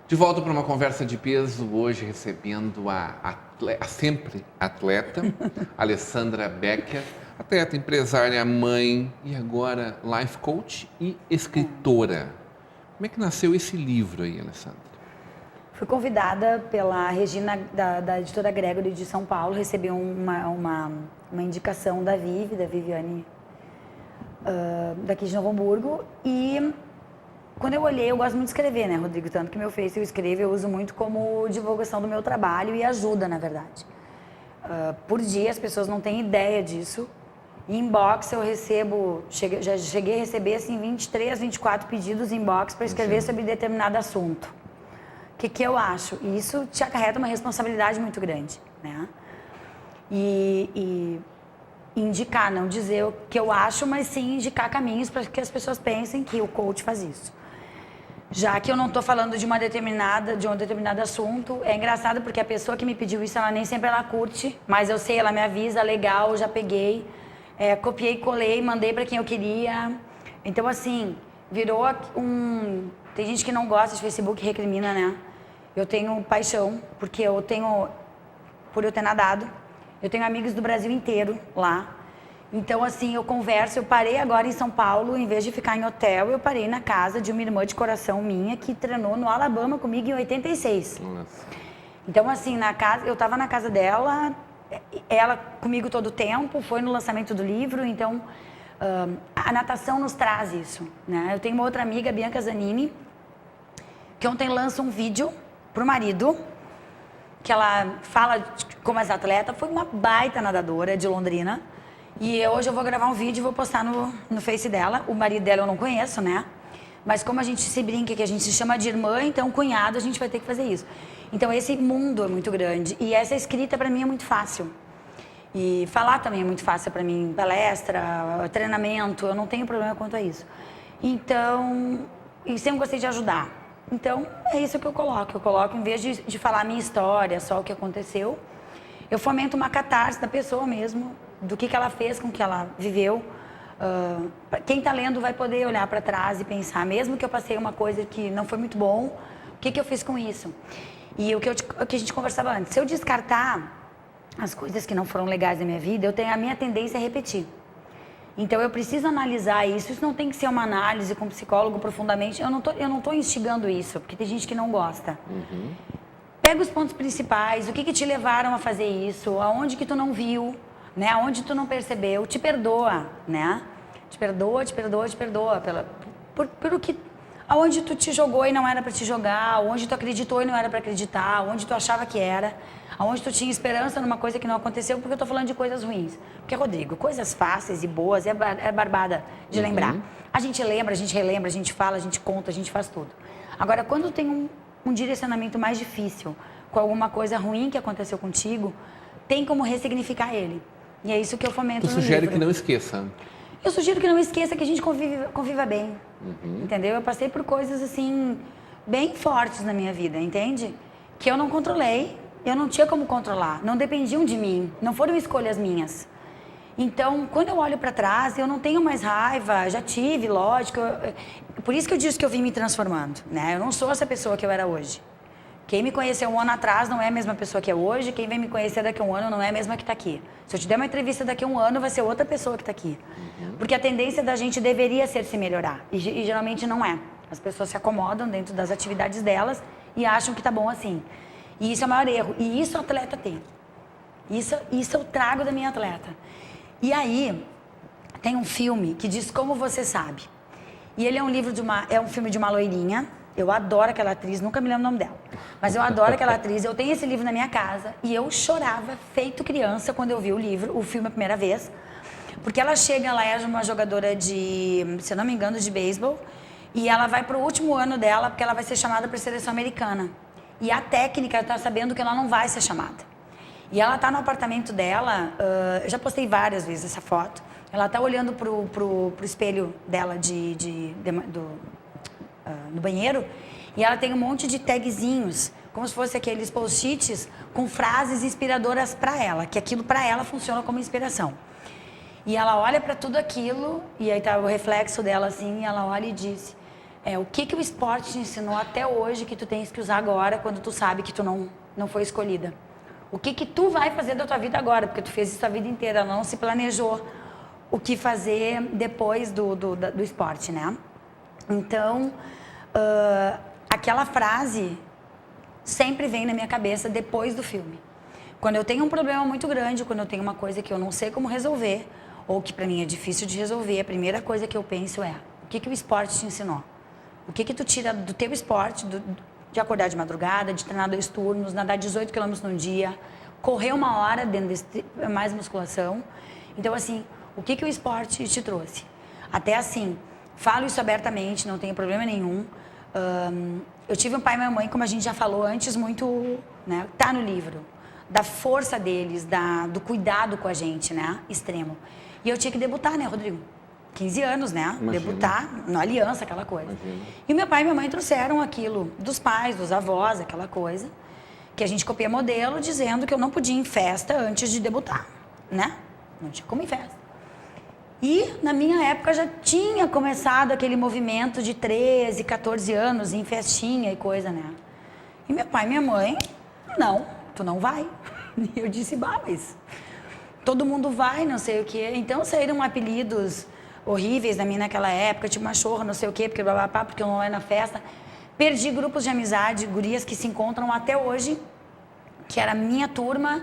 De volta para uma conversa de peso, hoje recebendo a sempre atleta, Alessandra Becker, atleta, empresária, mãe e agora life coach e escritora. Como é que nasceu esse livro aí, Alessandra? Fui convidada pela Regina, da editora Gregory de São Paulo, recebi uma indicação da Viviane, daqui de Novo Hamburgo, e quando eu olhei, eu gosto muito de escrever, né, Rodrigo? Tanto que meu Face eu escrevo, eu uso muito como divulgação do meu trabalho e ajuda, na verdade. Por dia, as pessoas não têm ideia disso. Em inbox eu recebo, já cheguei a receber assim 23, 24 pedidos em inbox para escrever sobre determinado assunto. O que eu acho? E isso te acarreta uma responsabilidade muito grande, né? E indicar, não dizer o que eu acho, mas sim indicar caminhos para que as pessoas pensem que o coach faz isso. Já que eu não estou falando de um determinado assunto, é engraçado porque a pessoa que me pediu isso, ela nem sempre ela curte, mas eu sei, ela me avisa, legal, já peguei, copiei, colei, mandei para quem eu queria. Então, assim, virou Tem gente que não gosta de Facebook, recrimina, né? Eu tenho paixão, porque por eu ter nadado, eu tenho amigos do Brasil inteiro lá. Então, assim, eu parei agora em São Paulo, em vez de ficar em hotel, eu parei na casa de uma irmã de coração minha que treinou no Alabama comigo em 86. Nossa. Então, assim, eu tava na casa dela, ela comigo todo o tempo, foi no lançamento do livro, então a natação nos traz isso, né? Eu tenho uma outra amiga, Bianca Zanini, que ontem lança um vídeo pro marido, que ela fala como ex-atleta, foi uma baita nadadora de Londrina. E hoje eu vou gravar um vídeo e vou postar no Face dela. O marido dela eu não conheço, né? Mas como a gente se brinca, que a gente se chama de irmã, então cunhado, a gente vai ter que fazer isso. Então esse mundo é muito grande. E essa escrita pra mim é muito fácil. E falar também é muito fácil pra mim. Palestra, treinamento, eu não tenho problema quanto a isso. Então, e sempre gostei de ajudar. Então, é isso que eu coloco. Eu coloco, em vez de falar a minha história, só o que aconteceu, eu fomento uma catarse da pessoa mesmo, do que ela fez com o que ela viveu. Quem está lendo vai poder olhar para trás e pensar, mesmo que eu passei uma coisa que não foi muito bom, o que eu fiz com isso? E o que a gente conversava antes, se eu descartar as coisas que não foram legais na minha vida, a minha tendência é repetir. Então eu preciso analisar isso não tem que ser uma análise com um psicólogo profundamente, eu não tô instigando isso, porque tem gente que não gosta. Pega os pontos principais, o que te levaram a fazer isso, aonde que tu não viu, né? Aonde tu não percebeu, te perdoa, né? Te perdoa pelo que, aonde tu te jogou e não era para te jogar, aonde tu acreditou e não era para acreditar, aonde tu achava que era, aonde tu tinha esperança numa coisa que não aconteceu, porque eu tô falando de coisas ruins. Porque, Rodrigo, coisas fáceis e boas é barbada de lembrar. A gente lembra, a gente relembra, a gente fala, a gente conta, a gente faz tudo. Agora, quando tem um direcionamento mais difícil, com alguma coisa ruim que aconteceu contigo, tem como ressignificar ele. E é isso que eu fomento no livro. Tu sugere que não esqueça? Eu sugiro que não esqueça que a gente conviva bem, entendeu? Eu passei por coisas, assim, bem fortes na minha vida, entende? Que eu não controlei, eu não tinha como controlar, não dependiam de mim, não foram escolhas minhas. Então, quando eu olho para trás, eu não tenho mais raiva, já tive, lógico. Por isso que eu disse que eu vim me transformando, né? Eu não sou essa pessoa que eu era hoje. Quem me conheceu um ano atrás não é a mesma pessoa que é hoje, quem vem me conhecer daqui a um ano não é a mesma que está aqui. Se eu te der uma entrevista daqui a um ano, vai ser outra pessoa que está aqui. Porque a tendência da gente deveria ser se melhorar, e geralmente não é. As pessoas se acomodam dentro das atividades delas e acham que tá bom assim. E isso é o maior erro, e isso o atleta tem. Isso eu trago da minha atleta. E aí, tem um filme que diz Como Você Sabe. E ele é um filme de uma loirinha. Eu adoro aquela atriz, nunca me lembro o nome dela. Mas eu adoro aquela atriz, eu tenho esse livro na minha casa. E eu chorava, feito criança, quando eu vi o filme a primeira vez. Porque ela é uma jogadora se eu não me engano, de beisebol. E ela vai pro último ano dela, porque ela vai ser chamada para a seleção americana. E a técnica tá sabendo que ela não vai ser chamada. E ela tá no apartamento dela, eu já postei várias vezes essa foto. Ela tá olhando pro espelho dela no banheiro, e ela tem um monte de tagzinhos, como se fosse aqueles post-its com frases inspiradoras para ela, que aquilo para ela funciona como inspiração. E ela olha para tudo aquilo, e aí tá o reflexo dela assim, e ela olha e diz, o que o esporte te ensinou até hoje que tu tens que usar agora quando tu sabe que tu não foi escolhida. O que tu vai fazer da tua vida agora, porque tu fez isso a vida inteira, não se planejou o que fazer depois do esporte, né? Então, aquela frase sempre vem na minha cabeça depois do filme. Quando eu tenho um problema muito grande, quando eu tenho uma coisa que eu não sei como resolver, ou que para mim é difícil de resolver, a primeira coisa que eu penso é, o que o esporte te ensinou? O que tu tira do teu esporte, de acordar de madrugada, de treinar 2 turnos, nadar 18 quilômetros num dia, correr 1 hora dentro mais musculação. Então, assim, o que o esporte te trouxe? Até assim, falo isso abertamente, não tenho problema nenhum. Eu tive um pai e uma mãe, como a gente já falou antes, muito, né, tá no livro, da força deles, do cuidado com a gente, né, extremo. E eu tinha que debutar, né, Rodrigo? 15 anos, né? Imagina. Debutar na aliança, aquela coisa. Imagina. E meu pai e minha mãe trouxeram aquilo dos pais, dos avós, aquela coisa, que a gente copia modelo, dizendo que eu não podia ir em festa antes de debutar, né? Não tinha como ir em festa. E na minha época já tinha começado aquele movimento de 13, 14 anos em festinha e coisa, né? E meu pai e minha mãe, não, tu não vai. E eu disse, mas todo mundo vai, não sei o quê. Então saíram apelidos horríveis na minha naquela época, tipo machorra, não sei o quê, porque babapá, porque eu não ia na festa. Perdi grupos de amizade, gurias que se encontram até hoje, que era a minha turma,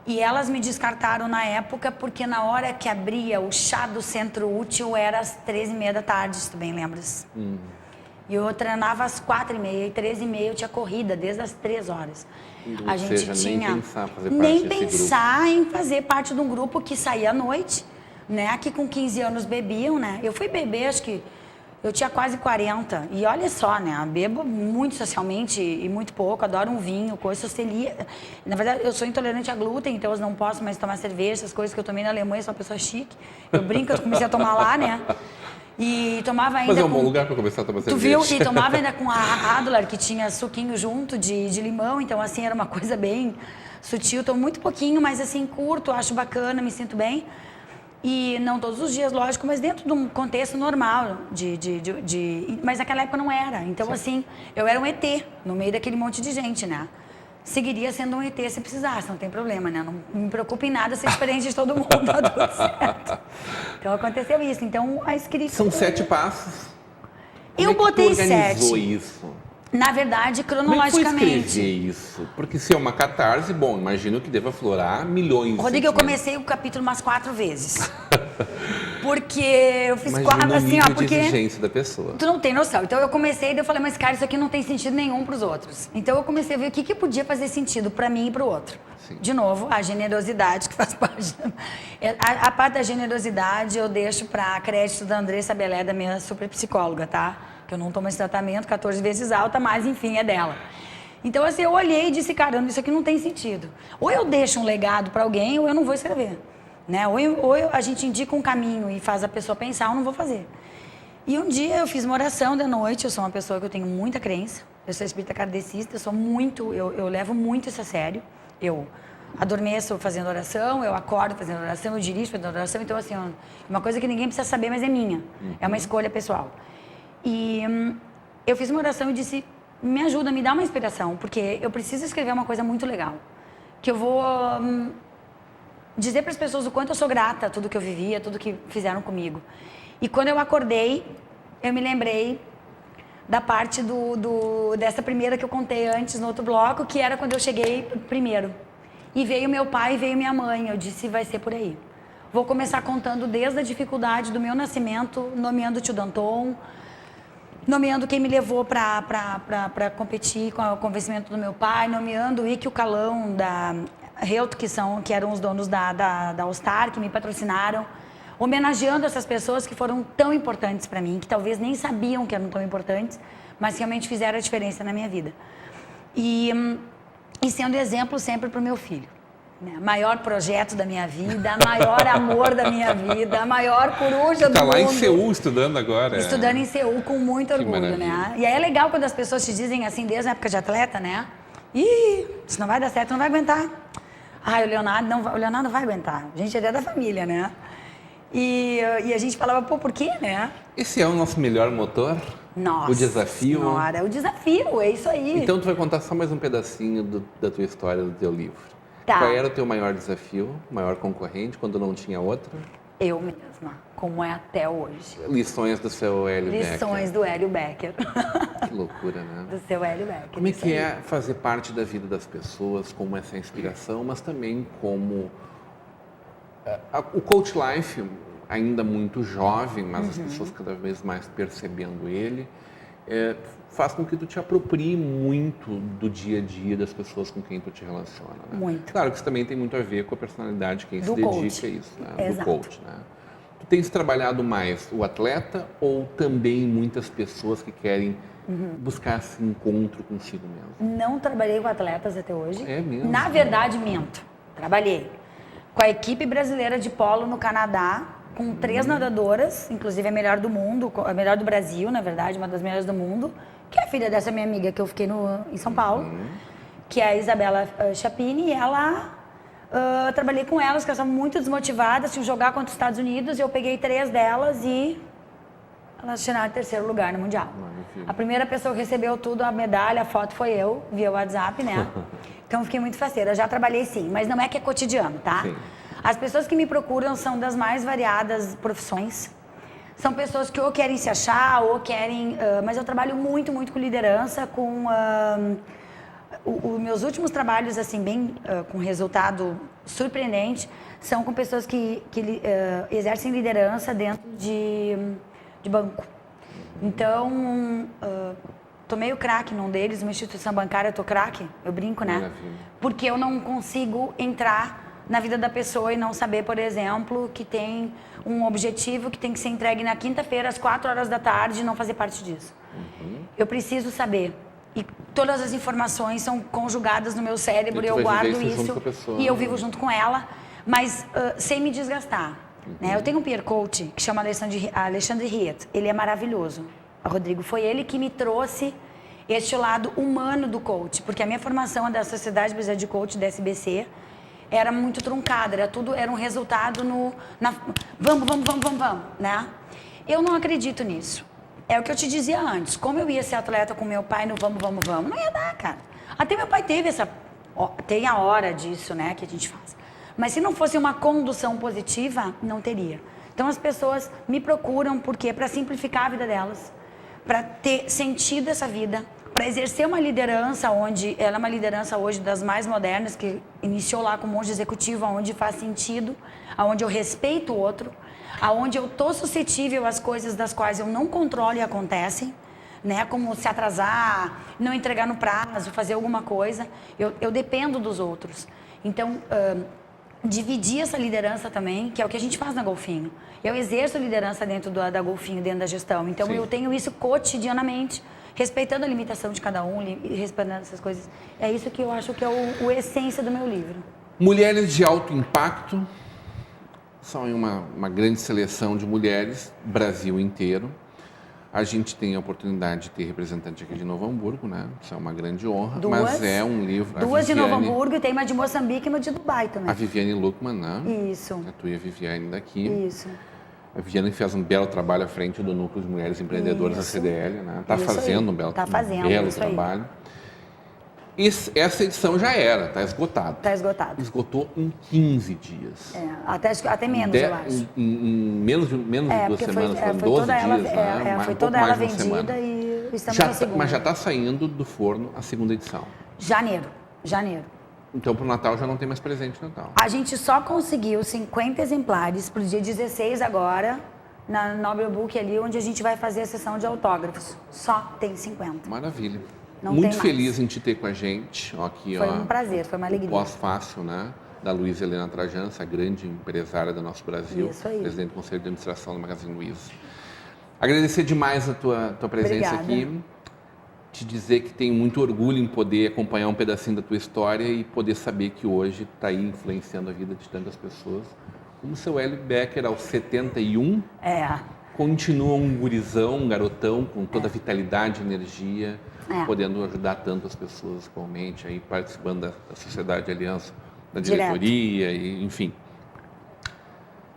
e elas me descartaram na época, porque na hora que abria o chá do Centro Útil era às 13h30 da tarde, se tu bem lembras. E eu treinava às 4h30, e 13h30 eu tinha corrida, desde as 3 horas. A gente tinha nem pensar em fazer parte de um grupo que saía à noite, né? Que com 15 anos bebiam, né? Eu fui beber, acho que eu tinha quase 40. E olha só, né? Bebo muito socialmente e muito pouco, adoro um vinho, coisa celíaca. Na verdade, eu sou intolerante a glúten, então eu não posso mais tomar cerveja, essas coisas que eu tomei na Alemanha, sou uma pessoa chique. Eu brinco, eu comecei a tomar lá, né? E tomava ainda. Mas é um bom lugar para começar a tomar cerveja. Tu viu? E tomava ainda com a Adler, que tinha suquinho junto de limão, então assim, era uma coisa bem sutil. Tomo muito pouquinho, mas assim, curto, acho bacana, me sinto bem. E não todos os dias, lógico, mas dentro de um contexto normal, mas naquela época não era. Então, sim, assim, eu era um ET no meio daquele monte de gente, né? Seguiria sendo um ET se precisasse, não tem problema, né? Não me preocupa em nada ser diferente de todo mundo, tá tudo certo. Então, aconteceu isso. Então, a escrita... São 7 passos. Eu botei 7. Como é que tu organizou isso? Na verdade, cronologicamente. Como é que foi escrever isso? Porque se é uma catarse, bom, imagino que deva aflorar milhões de Rodrigo, eu comecei o capítulo umas 4 vezes. Porque eu fiz 4, assim, ó, porque... de exigência da pessoa. Tu não tem noção. Então eu comecei e eu falei, mas cara, isso aqui não tem sentido nenhum pros outros. Então eu comecei a ver o que podia fazer sentido pra mim e pro outro. Sim. De novo, a generosidade que faz parte. A parte da generosidade eu deixo pra crédito da Andressa Belé, da minha super psicóloga, tá? Que eu não tomo esse tratamento 14 vezes alta, mas enfim, é dela. Então, assim, eu olhei e disse, caramba, isso aqui não tem sentido. Ou eu deixo um legado para alguém, ou eu não vou escrever. Né? Ou a gente indica um caminho e faz a pessoa pensar, ou não vou fazer. E um dia eu fiz uma oração de noite, eu sou uma pessoa que eu tenho muita crença, eu sou espírita kardecista, eu levo muito isso a sério. Eu adormeço fazendo oração, eu acordo fazendo oração, eu dirijo fazendo oração, então, assim, uma coisa que ninguém precisa saber, mas é minha. É uma escolha pessoal. E eu fiz uma oração e disse, me ajuda, me dá uma inspiração, porque eu preciso escrever uma coisa muito legal, que eu vou dizer para as pessoas o quanto eu sou grata a tudo que eu vivia, tudo que fizeram comigo. E quando eu acordei, eu me lembrei da parte dessa primeira que eu contei antes no outro bloco, que era quando eu cheguei primeiro. E veio meu pai e veio minha mãe, eu disse, vai ser por aí. Vou começar contando desde a dificuldade do meu nascimento, nomeando o tio Danton, nomeando quem me levou para competir com o convencimento do meu pai, nomeando o Ike e o Calão da Helt, que eram os donos da All Star, que me patrocinaram, homenageando essas pessoas que foram tão importantes para mim, que talvez nem sabiam que eram tão importantes, mas realmente fizeram a diferença na minha vida. E sendo exemplo sempre para o meu filho. Maior projeto da minha vida, maior amor da minha vida, a maior coruja do mundo. Tá lá em Seul estudando agora. Estudando em Seul com muito orgulho, né? E aí é legal quando as pessoas te dizem assim, desde a época de atleta, né? Ih, isso não vai dar certo, não vai aguentar. Ai, o Leonardo não vai aguentar. A gente é da família, né? E a gente falava, pô, por quê, né? Esse é o nosso melhor motor? Nossa O desafio? Senhora, o desafio, é isso aí. Então tu vai contar só mais um pedacinho da tua história, do teu livro. Tá. Qual era o teu maior desafio, maior concorrente, quando não tinha outro? Eu mesma, como é até hoje. Lições do seu Hélio Becker. Lições do Hélio Becker. Que loucura, né? Do seu Hélio Becker. Como é isso que aí. é fazer parte da vida das pessoas, como essa inspiração, mas também como o Coach Life, ainda muito jovem, mas as pessoas cada vez mais percebendo ele, faz com que tu te aproprie muito do dia a dia das pessoas com quem tu te relaciona. Né? Muito. Claro que isso também tem muito a ver com a personalidade, quem Do se dedica coach. a isso, né? Exato. Do coach. Né? Tu tens trabalhado mais o atleta ou também muitas pessoas que querem buscar esse encontro consigo mesmo? Não trabalhei com atletas até hoje. É mesmo? Na verdade, minto. Trabalhei com a equipe brasileira de polo no Canadá, com 3 nadadoras, inclusive a melhor do mundo, a melhor do Brasil, na verdade, uma das melhores do mundo, que é a filha dessa minha amiga que eu fiquei em São Paulo, que é a Isabela Chapini, e ela... trabalhei com elas, que elas estavam muito desmotivadas, tinham que jogar contra os Estados Unidos, e eu peguei 3 delas e elas tiraram em 3º lugar no Mundial. A primeira pessoa que recebeu tudo, a medalha, a foto, foi eu, via WhatsApp, né? Então, fiquei muito faceira. Já trabalhei sim, mas não é que é cotidiano, tá? Sim. As pessoas que me procuram são das mais variadas profissões. São pessoas que ou querem se achar, ou querem... mas eu trabalho muito, muito com liderança, com... Os meus últimos trabalhos, assim, bem com resultado surpreendente, são com pessoas que exercem liderança dentro de banco. Então, tô meio craque num deles, uma instituição bancária, eu tô craque, eu brinco, né? Maravilha. Porque eu não consigo entrar na vida da pessoa e não saber, por exemplo, que tem um objetivo que tem que ser entregue na quinta-feira às 4 horas da tarde e não fazer parte disso. Eu preciso saber. E todas as informações são conjugadas no meu cérebro, E tu eu vai guardo viver isso junto isso com a pessoa, e eu né? vivo junto com ela, mas sem me desgastar. Né? Eu tenho um peer coach que chama Alexandre Riet. Ele é maravilhoso. Rodrigo, foi ele que me trouxe este lado humano do coach, porque a minha formação da Sociedade Brasileira de Coach, da SBC, era muito truncada, era um resultado vamos, né? Eu não acredito nisso. É o que eu te dizia antes. Como eu ia ser atleta com meu pai no vamos, não ia dar, cara. Até meu pai tem a hora disso, né, que a gente faz. Mas se não fosse uma condução positiva, não teria. Então as pessoas me procuram, por quê? Para simplificar a vida delas, para ter sentido essa vida, para exercer uma liderança onde ela é uma liderança hoje das mais modernas, que iniciou lá com um monte executivo, onde faz sentido, onde eu respeito o outro, aonde eu tô suscetível às coisas das quais eu não controlo e acontecem, né? Como se atrasar, não entregar no prazo, fazer alguma coisa. Eu dependo dos outros. Então, dividir essa liderança também, que é o que a gente faz na Golfinho. Eu exerço liderança dentro da Golfinho, dentro da gestão. Então, Sim. eu tenho isso cotidianamente, respeitando a limitação de cada um, e respeitando essas coisas. É isso que eu acho que é a essência do meu livro. Mulheres de alto impacto, são uma grande seleção de mulheres, Brasil inteiro. A gente tem a oportunidade de ter representante aqui de Novo Hamburgo, né? Isso é uma grande honra, mas é um livro... 2 de Novo Hamburgo e tem uma de Moçambique e uma de Dubai também. A Viviane Luckman, né? Isso. A tua e a Viviane daqui. Isso. A Viviane fez um belo trabalho à frente do Núcleo de Mulheres Empreendedoras da CDL, né? Está Isso fazendo aí. um belo, Tá fazendo, um belo isso aí. trabalho. Essa edição já era, está esgotado. Está esgotado. Esgotou em 15 dias. Até menos, eu acho. Em menos de 2 porque semanas, foram foi 12 toda ela, dias, né? foi Um toda pouco ela mais de uma semana. vendida e estamos na segunda. Mas já está saindo do forno a segunda edição. Janeiro. Então, para o Natal já não tem mais presente de Natal. A gente só conseguiu 50 exemplares para o dia 16 agora, na Nobre Book ali, onde a gente vai fazer a sessão de autógrafos. Só tem 50. Maravilha. Não Muito tem mais. feliz em te ter com a gente. Aqui, Foi um prazer, foi uma alegria. O pós-fácil, né? Da Luísa Helena Trajano, essa grande empresária do nosso Brasil. Isso aí. Presidente do Conselho de Administração do Magazine Luiza. Agradecer demais a tua presença Obrigada. aqui. Te dizer que tenho muito orgulho em poder acompanhar um pedacinho da tua história e poder saber que hoje está aí influenciando a vida de tantas pessoas. Como o seu Hélio Becker, aos 71, continua um gurizão, um garotão, com toda a vitalidade e energia, podendo ajudar tantas pessoas atualmente, aí participando da Sociedade Aliança, da diretoria, e, enfim.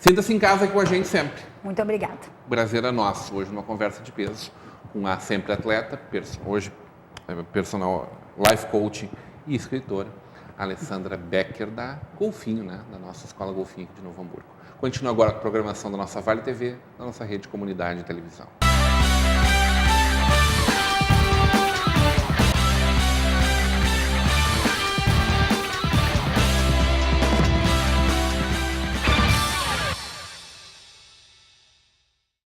Sinta-se em casa com a gente sempre. Muito obrigada. O prazer é nosso. Hoje, uma conversa de peso com a sempre atleta, hoje personal life coach e escritora, Alessandra Becker, da Golfinho, né? Da nossa Escola Golfinho aqui de Novo Hamburgo. Continua agora com a programação da nossa Vale TV, da nossa rede Comunidade de Televisão.